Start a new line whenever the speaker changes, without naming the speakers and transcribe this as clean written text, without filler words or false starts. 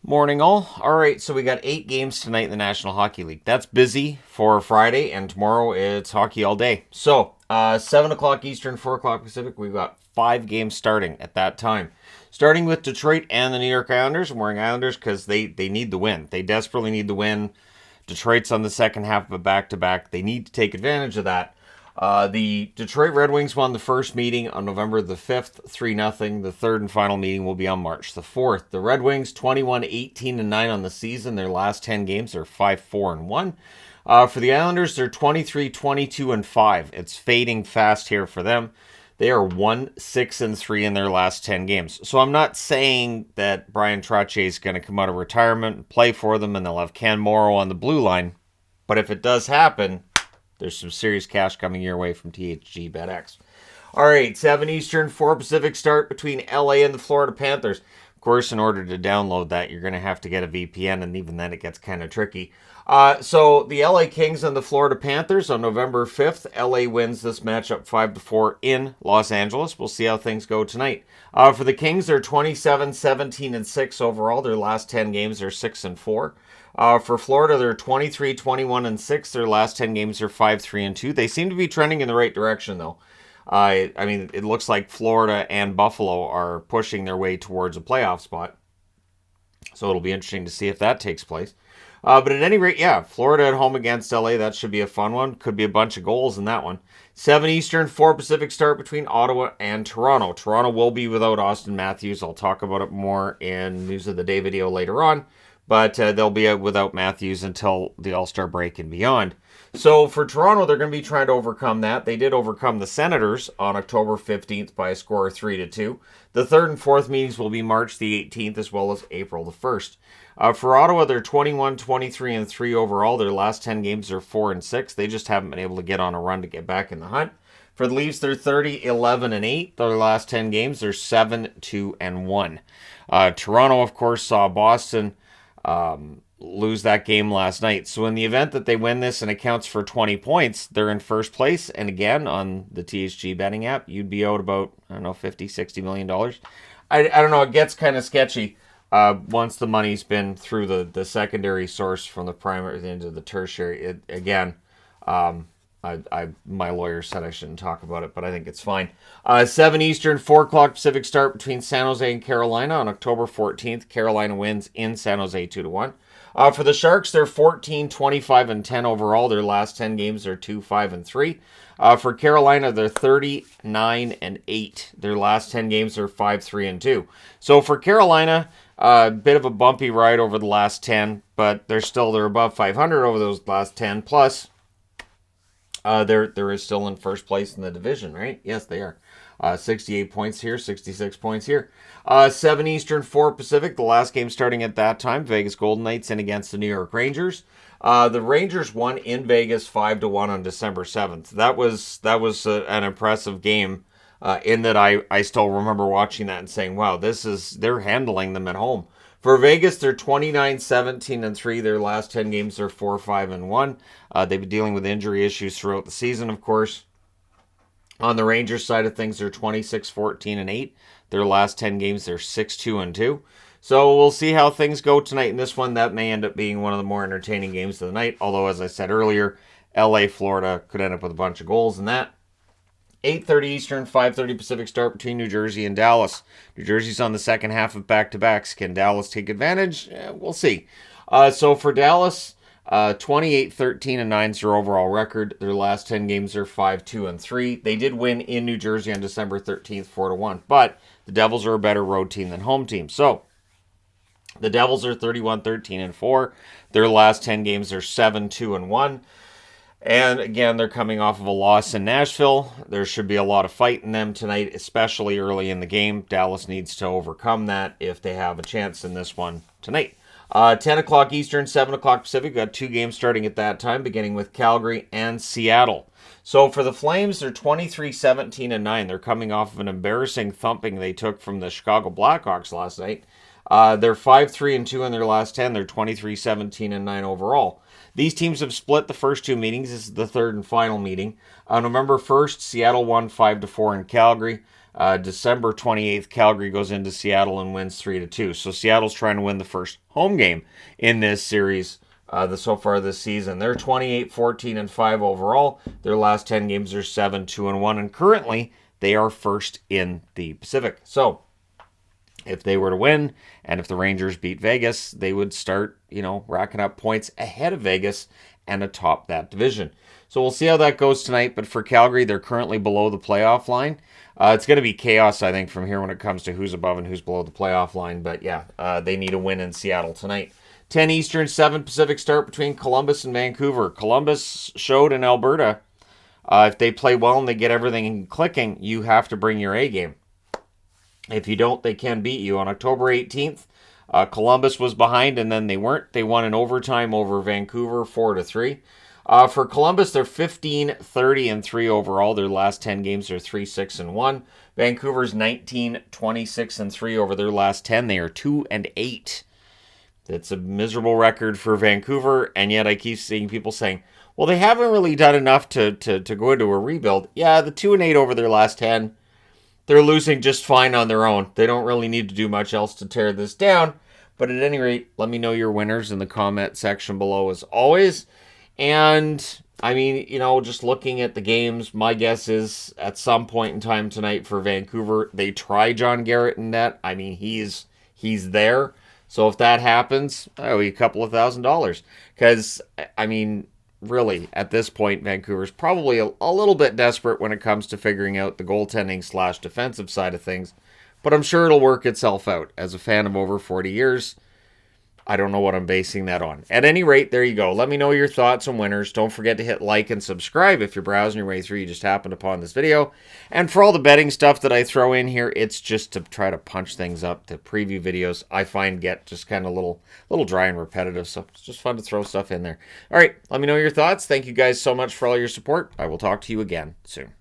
Morning, all. All right, so we got 8 games tonight in the National Hockey League. That's busy for Friday, and tomorrow it's hockey all day. So, 7 o'clock Eastern, 4 o'clock Pacific, we've got 5 games starting at that time. Starting with Detroit and the New York Islanders. I'm wearing Islanders because they need the win. They desperately need the win. Detroit's on the second half of a back-to-back. They need to take advantage of that. The Detroit Red Wings won the first meeting on November the 5th, 3-0. The third and final meeting will be on March the 4th. The Red Wings 21-18-9 on the season. Their last 10 games are 5-4-1. For the Islanders, they're 23-22-5. It's fading fast here for them. They are 1-6-3 in their last 10 games. So I'm not saying that Brian Trottier is going to come out of retirement and play for them and they'll have Ken Morrow on the blue line. But if it does happen, there's some serious cash coming your way from THG BetX. All right, 7 Eastern, 4 Pacific start between LA and the Florida Panthers. Of course, in order to download that, you're going to have to get a VPN, and even then it gets kind of tricky. So the LA Kings and the Florida Panthers on November 5th. LA wins this matchup 5-4 in Los Angeles. We'll see how things go tonight. For the Kings, they're 27-17-6 overall. Their last 10 games are 6-4. For Florida, they're 23-21-6. Their last 10 games are 5-3-2. They seem to be trending in the right direction, though. I mean, it looks like Florida and Buffalo are pushing their way towards a playoff spot. So it'll be interesting to see if that takes place. But at any rate, yeah, Florida at home against LA. That should be a fun one. Could be a bunch of goals in that one. 7 Eastern, 4 Pacific start between Ottawa and Toronto. Toronto will be without Austin Matthews. I'll talk about it more in News of the Day video later on. But they'll be without Matthews until the All-Star break and beyond. So for Toronto, they're going to be trying to overcome that. They did overcome the Senators on October 15th by a score of 3-2. The third and fourth meetings will be March the 18th as well as April the 1st. For Ottawa, they're 21-23-3 overall. Their last 10 games are 4-6. They just haven't been able to get on a run to get back in the hunt. For the Leafs, they're 30-11-8. Their last 10 games, they're 7-2-1. Toronto, of course, saw Boston lose that game last night. So in the event that they win this and it counts for 20 points, they're in first place. And again, on the THG betting app, you'd be out about, I don't know, $50-60 million. I don't know. It gets kind of sketchy once the money's been through the secondary source from the primary into the tertiary. My lawyer said I shouldn't talk about it, but I think it's fine. 7 Eastern, 4 o'clock Pacific start between San Jose and Carolina on October 14th. Carolina wins in San Jose 2-1. For the Sharks, they're 14-25-10 overall. Their last 10 games are 2-5-3. For Carolina, they're 39-8. Their last 10 games are 5-3-2. So for Carolina, a bit of a bumpy ride over the last 10, but they're above 500 over those last 10. Plus, they're is still in first place in the division, right? Yes, they are. 68 points here, 66 points here. 7 Eastern, 4 Pacific. The last game starting at that time. Vegas Golden Knights in against the New York Rangers. The Rangers won in Vegas 5-1 on December 7th. That was an impressive game. In that I still remember watching that and saying, wow, they're handling them at home. For Vegas, they're 29-17-3. Their last 10 games are 4-5-1. They've been dealing with injury issues throughout the season, of course. On the Rangers side of things, they're 26-14-8. Their last 10 games, they're 6-2-2. So we'll see how things go tonight in this one. That may end up being one of the more entertaining games of the night. Although, as I said earlier, LA, Florida could end up with a bunch of goals in that. 8:30 Eastern, 5:30 Pacific start between New Jersey and Dallas. New Jersey's on the second half of back-to-backs. Can Dallas take advantage? We'll see. So for Dallas, 28-13-9 is their overall record. Their last 10 games are 5-2-3. They did win in New Jersey on December 13th, 4-1. But the Devils are a better road team than home team. So the Devils are 31-13-4. Their last 10 games are 7-2-1. And again, they're coming off of a loss in Nashville. There should be a lot of fight in them tonight, especially early in the game. Dallas needs to overcome that if they have a chance in this one tonight. 10 o'clock Eastern, 7 o'clock Pacific. Got 2 games starting at that time, beginning with Calgary and Seattle. So for the Flames, they're 23-17-9. They're coming off of an embarrassing thumping they took from the Chicago Blackhawks last night. They're 5-3-2 in their last 10. They're 23-17-9 overall. These teams have split the first 2 meetings. This is the third and final meeting. On November 1st, Seattle won 5-4 in Calgary. December 28th, Calgary goes into Seattle and wins 3-2. So Seattle's trying to win the first home game in this series so far this season. They're 28-14-5 overall. Their last 10 games are 7-2-1, and currently they are first in the Pacific. So if they were to win, and if the Rangers beat Vegas, they would start, racking up points ahead of Vegas and atop that division. So we'll see how that goes tonight. But for Calgary, they're currently below the playoff line. It's going to be chaos, I think, from here when it comes to who's above and who's below the playoff line. But yeah, they need a win in Seattle tonight. 10 Eastern, 7 Pacific start between Columbus and Vancouver. Columbus showed in Alberta, if they play well and they get everything clicking, you have to bring your A game. If you don't, they can beat you. On October 18th, Columbus was behind, and then they weren't. They won in overtime over Vancouver, 4-3. For Columbus, they're 15-30-3 overall. Their last 10 games are 3-6-1. Vancouver's 19-26-3 over their last 10. They are 2-8. That's a miserable record for Vancouver, and yet I keep seeing people saying, well, they haven't really done enough to go into a rebuild. Yeah, the 2-8 over their last 10. They're losing just fine on their own. They don't really need to do much else to tear this down. But at any rate, let me know your winners in the comment section below as always. And, I mean, just looking at the games, my guess is at some point in time tonight for Vancouver, they try John Garrett in net. I mean, he's there. So if that happens, that'll be a couple of $1,000. Because, I mean, really, at this point, Vancouver's probably a little bit desperate when it comes to figuring out the goaltending/defensive side of things. But I'm sure it'll work itself out. As a fan of over 40 years, I don't know what I'm basing that on. At any rate, there you go. Let me know your thoughts and winners. Don't forget to hit like and subscribe if you're browsing your way through. You just happened upon this video. And for all the betting stuff that I throw in here, it's just to try to punch things up. The preview videos I find get just kind of a little dry and repetitive. So it's just fun to throw stuff in there. All right, let me know your thoughts. Thank you guys so much for all your support. I will talk to you again soon.